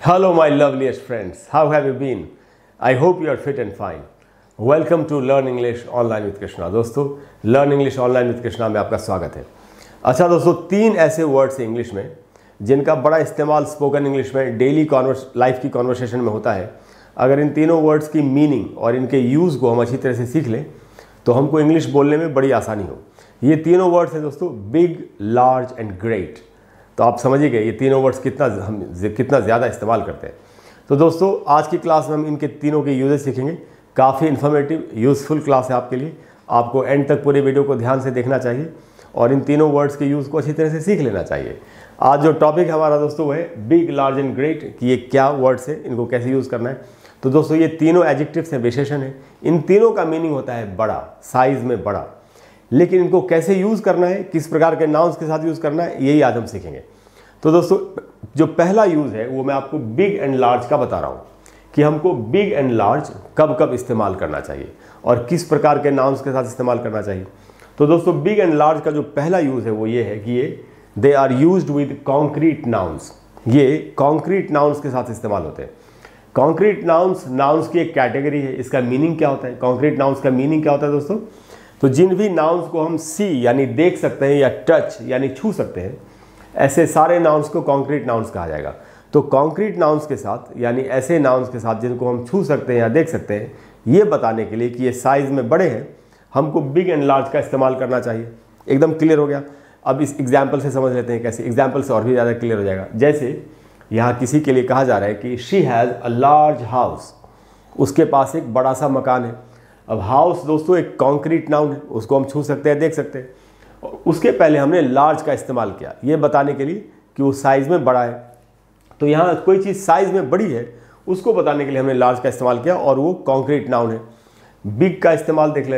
Hello, my loveliest friends. How have you been? I hope you are fit and fine. Welcome to Learn English Online with Krishna. दोस्तों, Learn English Online with Krishna में आपका स्वागत है। अच्छा दोस्तों, 3 ऐसे words हैं English में जिनका बड़ा इस्तेमाल स्पोकन इंग्लिश में डेली लाइफ की कॉन्वर्सेशन में होता है। अगर इन तीनों वर्ड्स की मीनिंग और इनके यूज़ को हम अच्छी तरह से सीख लें तो हमको इंग्लिश बोलने में बड़ी आसानी हो। ये तीनों वर्ड्स हैं दोस्तों, बिग, लार्ज एंड ग्रेट। तो आप समझिए ये तीनों वर्ड्स कितना ज़्यादा इस्तेमाल करते हैं। तो दोस्तों, आज की क्लास में हम इनके तीनों के यूजेस सीखेंगे। काफ़ी इन्फॉर्मेटिव यूज़फुल क्लास है आपके लिए। आपको एंड तक पूरे वीडियो को ध्यान से देखना चाहिए और इन तीनों वर्ड्स के यूज़ को अच्छी तरह से सीख लेना चाहिए। आज जो टॉपिक हमारा दोस्तों वो है बिग, लार्ज एंड ग्रेट, कि ये क्या वर्ड्स है, इनको कैसे यूज़ करना है। तो दोस्तों, ये तीनों एडजेक्टिव्स हैं, विशेषण है। इन तीनों का मीनिंग होता है बड़ा, साइज़ में बड़ा। लेकिन इनको कैसे यूज़ करना है, किस प्रकार के नाउन्स के साथ यूज़ करना है, यही आज हम सीखेंगे। तो दोस्तों, जो पहला यूज़ है वो मैं आपको बिग एंड लार्ज का बता रहा हूँ कि हमको बिग एंड लार्ज कब कब इस्तेमाल करना चाहिए और किस प्रकार के नाउन्स के साथ इस्तेमाल करना चाहिए। तो दोस्तों, बिग एंड लार्ज का जो पहला यूज़ है वो ये है कि they are used with concrete nouns. ये कॉन्क्रीट नाउन्स के साथ इस्तेमाल होते हैं। कॉन्क्रीट नाउन्स की एक कैटेगरी है। इसका मीनिंग क्या होता है? कॉन्क्रीट नाउन्स का मीनिंग क्या होता है दोस्तों? तो जिन भी नाउन्स को हम सी यानी देख सकते हैं या टच यानी छू सकते हैं, ऐसे सारे नाउन्स को कॉन्क्रीट नाउन्स कहा जाएगा। तो कॉन्क्रीट नाउन्स के साथ यानी ऐसे नाउन्स के साथ जिनको हम छू सकते हैं या देख सकते हैं, ये बताने के लिए कि ये साइज़ में बड़े हैं, हमको बिग एंड लार्ज का इस्तेमाल करना चाहिए। एकदम क्लियर हो गया। अब इस एग्जाम्पल से समझ लेते हैं कैसे। एग्जाम्पल से और भी ज़्यादा क्लियर हो जाएगा। जैसे यहाँ किसी के लिए कहा जा रहा है कि she has a large house, उसके पास एक बड़ा सा मकान है। अब हाउस दोस्तों एक कॉन्क्रीट नाउन है, उसको हम छू सकते हैं, देख सकते हैं। उसके पहले हमने लार्ज का इस्तेमाल किया ये बताने के लिए कि वो साइज़ में बड़ा है। तो यहाँ कोई चीज़ साइज़ में बड़ी है उसको बताने के लिए हमने लार्ज का इस्तेमाल किया और वो कॉन्क्रीट नाउन है। बिग का इस्तेमाल देख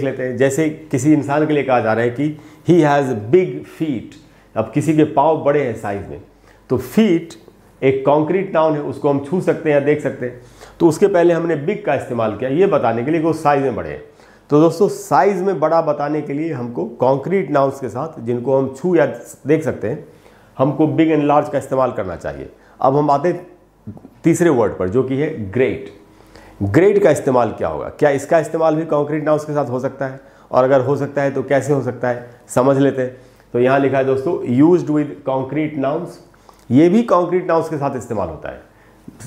लेते हैं। जैसे किसी इंसान के लिए कहा जा रहा है कि ही हैज़ बिग फीट। अब किसी के पाँव बड़े हैं साइज़ में, तो फीट एक कॉन्क्रीट नाउन है, उसको हम छू सकते हैं या देख सकते हैं। तो उसके पहले हमने बिग का इस्तेमाल किया ये बताने के लिए कि वो साइज़ में बड़े हैं। तो दोस्तों, साइज़ में बड़ा बताने के लिए हमको कॉन्क्रीट नाउन्स के साथ जिनको हम छू या देख सकते हैं, हमको बिग एंड लार्ज का इस्तेमाल करना चाहिए। अब हम आते हैं तीसरे वर्ड पर, जो कि है ग्रेट। ग्रेट का इस्तेमाल क्या होगा? क्या इसका इस्तेमाल भी कॉन्क्रीट नाउन्स के साथ हो सकता है? और अगर हो सकता है तो कैसे हो सकता है, समझ लेते हैं। तो यहाँ लिखा है दोस्तों, यूज्ड विद कॉन्क्रीट नाउन्स। ये भी कॉन्क्रीट नाउन्स के साथ इस्तेमाल होता है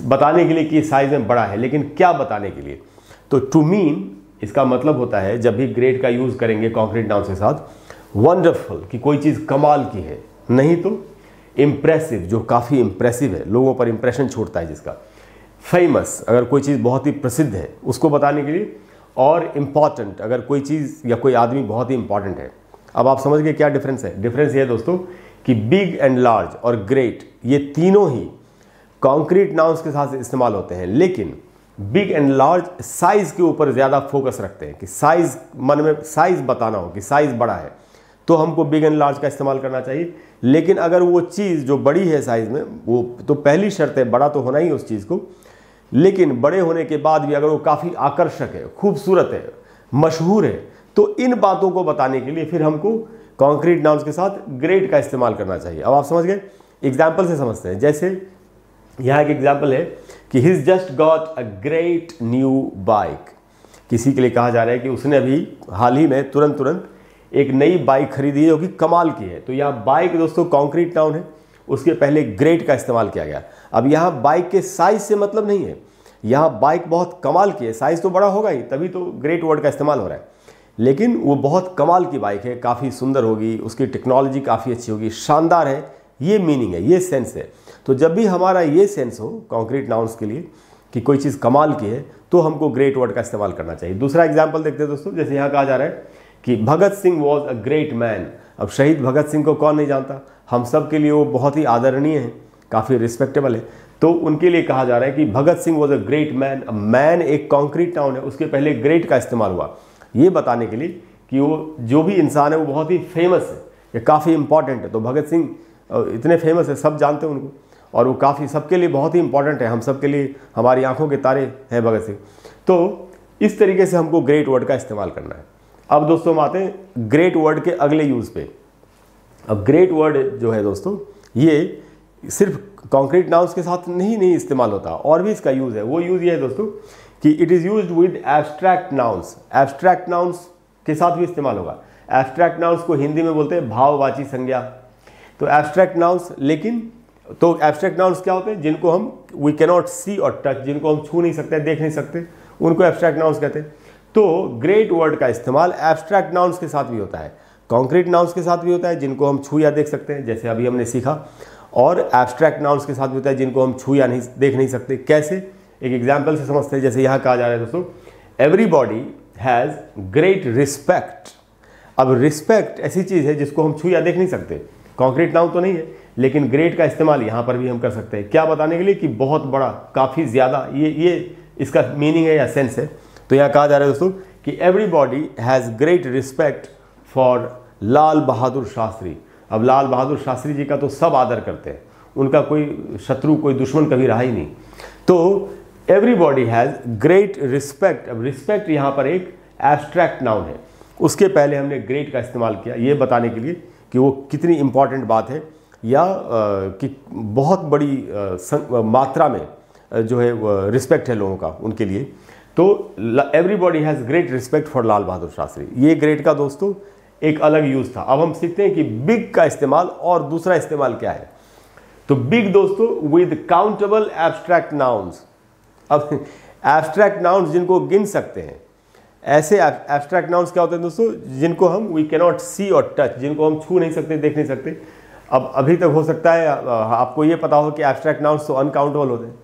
बताने के लिए कि साइज़ में बड़ा है। लेकिन क्या बताने के लिए? तो टू मीन इसका मतलब होता है, जब भी ग्रेट का यूज़ करेंगे कॉन्क्रीट नाउन के साथ, वंडरफुल कि कोई चीज़ कमाल की है, नहीं तो इम्प्रेसिव जो काफ़ी इम्प्रेसिव है, लोगों पर इम्प्रेशन छोड़ता है जिसका, फेमस अगर कोई चीज़ बहुत ही प्रसिद्ध है उसको बताने के लिए, और इम्पॉर्टेंट अगर कोई चीज़ या कोई आदमी बहुत ही इंपॉर्टेंट है। अब आप समझ गए क्या डिफरेंस है? डिफरेंस ये है दोस्तों कि बिग एंड लार्ज और ग्रेट ये तीनों ही कॉन्क्रीट नाउन्स के साथ इस्तेमाल होते हैं, लेकिन बिग एंड लार्ज साइज़ के ऊपर ज़्यादा फोकस रखते हैं कि साइज़, मन में साइज़ बताना हो कि साइज़ बड़ा है तो हमको बिग एंड लार्ज का इस्तेमाल करना चाहिए। लेकिन अगर वो चीज़ जो बड़ी है साइज़ में, वो तो पहली शर्त है, बड़ा तो होना ही उस चीज़ को, लेकिन बड़े होने के बाद भी अगर वो काफ़ी आकर्षक है, खूबसूरत है, मशहूर है, तो इन बातों को बताने के लिए फिर हमको कॉन्क्रीट नाउन्स के साथ ग्रेट का इस्तेमाल करना चाहिए। अब आप समझ गए। एग्जाम्पल से समझते हैं। जैसे यहाँ एक एग्जाम्पल है कि he's just got a great new bike। किसी के लिए कहा जा रहा है कि उसने अभी हाल ही में तुरंत एक नई बाइक खरीदी है जो कि कमाल की है। तो यहाँ बाइक दोस्तों कॉन्क्रीट नाउन है, उसके पहले ग्रेट का इस्तेमाल किया गया। अब यहाँ बाइक के साइज से मतलब नहीं है, यहाँ बाइक बहुत कमाल की है, साइज तो बड़ा होगा ही, तभी तो ग्रेट वर्ड का इस्तेमाल हो रहा है। लेकिन वो बहुत कमाल की बाइक है, काफ़ी सुंदर होगी, उसकी टेक्नोलॉजी काफ़ी अच्छी होगी, शानदार है, ये मीनिंग है, ये सेंस है। तो जब भी हमारा ये सेंस हो कॉन्क्रीट नाउन्स के लिए कि कोई चीज़ कमाल की है, तो हमको ग्रेट वर्ड का इस्तेमाल करना चाहिए। दूसरा एग्जाम्पल देखते हैं दोस्तों। जैसे यहाँ कहा जा रहा है कि Bhagat Singh was a great man. अब शहीद भगत सिंह को कौन नहीं जानता? हम सब के लिए वो बहुत ही आदरणीय है, काफ़ी रिस्पेक्टेबल है। तो उनके लिए कहा जा रहा है कि Bhagat Singh was a great man. Man एक कॉन्क्रीट नाउन है, उसके पहले ग्रेट का इस्तेमाल हुआ ये बताने के लिए कि वो जो भी इंसान है वो बहुत ही फेमस है या काफ़ी इंपॉर्टेंट है। तो भगत सिंह इतने फेमस है, सब जानते हैं उनको, और वो काफ़ी सबके लिए बहुत ही इंपॉर्टेंट है, हम सबके लिए हमारी आंखों के तारे हैं भगत सिंह। तो इस तरीके से हमको ग्रेट वर्ड का इस्तेमाल करना है। अब दोस्तों हम आते हैं ग्रेट वर्ड के अगले यूज़ पे। अब ग्रेट वर्ड जो है दोस्तों, ये सिर्फ कॉन्क्रीट नाउन्स के साथ नहीं इस्तेमाल होता, और भी इसका यूज़ है। वो यूज़ ये है दोस्तों कि it is used with abstract nouns. Abstract nouns के साथ भी इस्तेमाल होगा। एब्स्ट्रैक्ट नाउन्स को हिंदी में बोलते हैं भाववाची संज्ञा। तो एब्स्ट्रैक्ट नाउन्स, लेकिन तो एब्स्ट्रैक्ट नाउन्स क्या होते हैं? जिनको हम वी कैनॉट सी और टच, जिनको हम छू नहीं सकते, देख नहीं सकते, उनको एब्स्ट्रैक्ट नाउन्स कहते हैं। तो ग्रेट वर्ड का इस्तेमाल एब्स्ट्रैक्ट नाउन्स के साथ भी होता है, कॉन्क्रीट नाउन्स के साथ भी होता है जिनको हम छू या देख सकते हैं, जैसे अभी हमने सीखा, और एब्स्ट्रैक्ट नाउन्स के साथ भी होता है जिनको हम छू या नहीं देख नहीं सकते। कैसे? एक एग्जाम्पल से समझते हैं। जैसे यहाँ कहा जा रहा है दोस्तों, एवरीबॉडी हैज़ ग्रेट रिस्पेक्ट। अब रिस्पेक्ट ऐसी चीज़ है जिसको हम छू या देख नहीं सकते, कॉन्क्रीट नाउन तो नहीं है, लेकिन ग्रेट का इस्तेमाल यहाँ पर भी हम कर सकते हैं। क्या बताने के लिए? कि बहुत बड़ा, काफ़ी ज़्यादा, ये इसका मीनिंग है या सेंस है। तो यहाँ कहा जा रहा है दोस्तों कि everybody has great respect for Lal Bahadur Shastri. अब लाल बहादुर शास्त्री जी का तो सब आदर करते हैं, उनका कोई शत्रु, कोई दुश्मन कभी रहा ही नहीं। तो एवरीबॉडी हैज़ ग्रेट रिस्पेक्ट। अब रिस्पेक्ट यहाँ पर एक एब्स्ट्रैक्ट नाउन है, उसके पहले हमने ग्रेट का इस्तेमाल किया ये बताने के लिए कि वो कितनी इंपॉर्टेंट बात है, या कि बहुत बड़ी मात्रा में जो है रिस्पेक्ट है लोगों का उनके लिए। तो everybody has great respect for Lal Bahadur Shastri, ये ग्रेट का दोस्तों एक अलग यूज़ था। अब हम सीखते हैं कि बिग का इस्तेमाल और दूसरा इस्तेमाल क्या है। तो बिग दोस्तों विद काउंटेबल एब्स्ट्रैक्ट नाउन्स। अब एब्स्ट्रैक्ट नाउन्स जिनको गिन सकते हैं, ऐसे एब्स्ट्रैक्ट नाउन्स क्या होते हैं दोस्तों? जिनको हम वी कैनॉट सी और टच, जिनको हम छू नहीं सकते, देख नहीं सकते। अब अभी तक हो सकता है आपको ये पता हो कि एब्स्ट्रैक्ट नाउन्स तो अनकाउंटेबल होते हैं,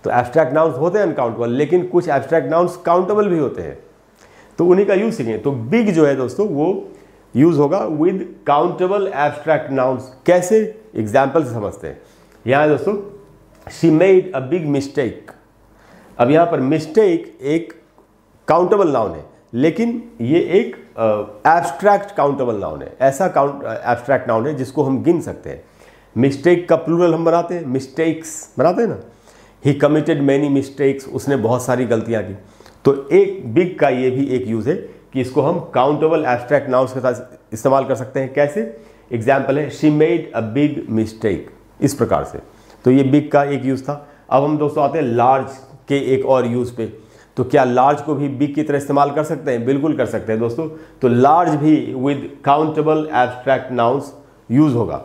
तो एब्स्ट्रैक्ट नाउन्स होते हैं अनकाउंटेबल, लेकिन कुछ एब्स्ट्रैक्ट नाउन्स काउंटेबल भी होते हैं, तो उन्हीं का यूज़ सीखें। तो बिग जो है दोस्तों वो यूज़ होगा विद काउंटेबल एब्स्ट्रैक्ट नाउन्स। कैसे? एग्जाम्पल से समझते हैं। यहाँ दोस्तों, she made a big mistake. अब यहाँ पर मिस्टेक एक काउंटेबल नाउन है, लेकिन ये एक एब्स्ट्रैक्ट काउंटेबल नाउन है। ऐसा एब्स्ट्रैक्ट नाउन है जिसको हम गिन सकते हैं। मिस्टेक का प्लूरल हम बनाते हैं, मिस्टेक्स बनाते हैं ना। ही कमिटेड मैनी मिस्टेक्स, उसने बहुत सारी गलतियाँ की। तो एक बिग का ये भी एक यूज़ है कि इसको हम काउंटेबल एब्स्ट्रैक्ट नाउन्स के साथ इस्तेमाल कर सकते हैं। कैसे? एग्जाम्पल है she made a big mistake, इस प्रकार से। तो ये बिग का एक यूज़ था। अब हम दोस्तों आते हैं लार्ज के एक और यूज़ पे। तो क्या लार्ज को भी बिग की तरह इस्तेमाल कर सकते हैं? बिल्कुल कर सकते हैं दोस्तों। तो लार्ज भी with countable abstract nouns use होगा।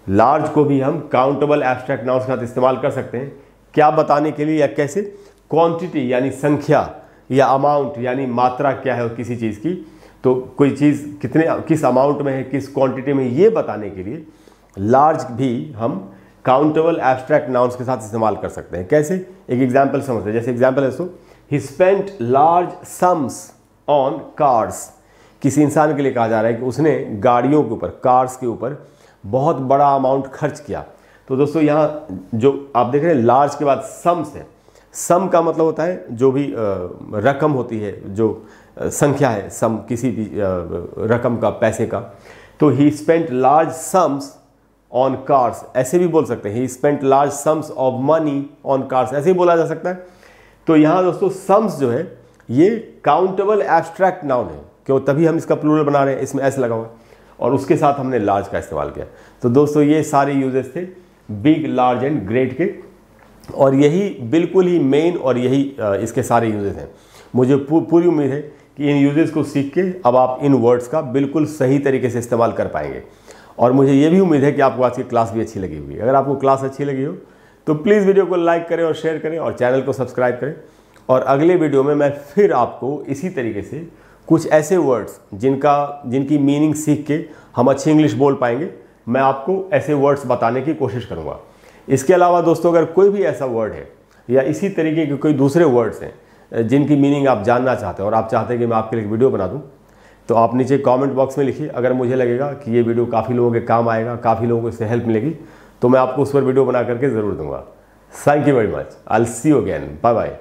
लार्ज को भी हम काउंटेबल एब्स्ट्रैक्ट नाउन्स के साथ इस्तेमाल कर सकते हैं। क्या बताने के लिए या कैसे? क्वांटिटी यानी संख्या, या अमाउंट यानी मात्रा क्या है किसी चीज़ की। तो कोई चीज़ किस अमाउंट में है, किस क्वांटिटी में, ये बताने के लिए लार्ज भी हम काउंटेबल एब्स्ट्रैक्ट नाउन्स के साथ इस्तेमाल कर सकते हैं। कैसे? एक एग्जाम्पल समझते हैं। जैसे एग्जाम्पल है दोस्तों, ही spent large sums on cars. किसी इंसान के लिए कहा जा रहा है कि उसने गाड़ियों के ऊपर, कार्स के ऊपर बहुत बड़ा अमाउंट खर्च किया। तो दोस्तों यहाँ जो आप देख रहे हैं लार्ज के बाद सम्स है। सम का मतलब होता है जो भी रकम होती है, जो संख्या है, सम किसी भी रकम का, पैसे का। तो ही spent large sums on cars, ऐसे भी बोल सकते हैं। ही spent large sums of money on cars, ऐसे ही बोला जा सकता है। तो यहाँ दोस्तों सम्स जो है ये काउंटेबल एब्स्ट्रैक्ट नाउन है, क्यों? तभी हम इसका प्लूरल बना रहे हैं, इसमें एस लगा हुआ है, और उसके साथ हमने लार्ज का इस्तेमाल किया। तो दोस्तों ये सारे यूजेस थे बिग, लार्ज एंड ग्रेट के, और यही बिल्कुल ही मेन और यही इसके सारे यूजेस हैं। मुझे पूरी उम्मीद है कि इन यूजेस को सीख के अब आप इन वर्ड्स का बिल्कुल सही तरीके से इस्तेमाल कर पाएंगे। और मुझे ये भी उम्मीद है कि आपको आज की क्लास भी अच्छी लगी होगी। अगर आपको क्लास अच्छी लगी हो तो प्लीज़ वीडियो को लाइक करें और शेयर करें और चैनल को सब्सक्राइब करें। और अगले वीडियो में मैं फिर आपको इसी तरीके से कुछ ऐसे वर्ड्स जिनकी मीनिंग सीख के हम अच्छी इंग्लिश बोल पाएंगे, मैं आपको ऐसे वर्ड्स बताने की कोशिश करूँगा। इसके अलावा दोस्तों अगर कोई भी ऐसा वर्ड है या इसी तरीके के कोई दूसरे वर्ड्स हैं जिनकी मीनिंग आप जानना चाहते हैं और आप चाहते हैं कि मैं आपके लिए वीडियो बना दूं, तो आप नीचे कमेंट बॉक्स में लिखिए। अगर मुझे लगेगा कि ये वीडियो काफ़ी लोगों के काम आएगा, काफ़ी लोगों को इससे हेल्प मिलेगी, तो मैं आपको उस पर वीडियो बना करके ज़रूर दूंगा। Thank you very much. I will see you again. Bye bye.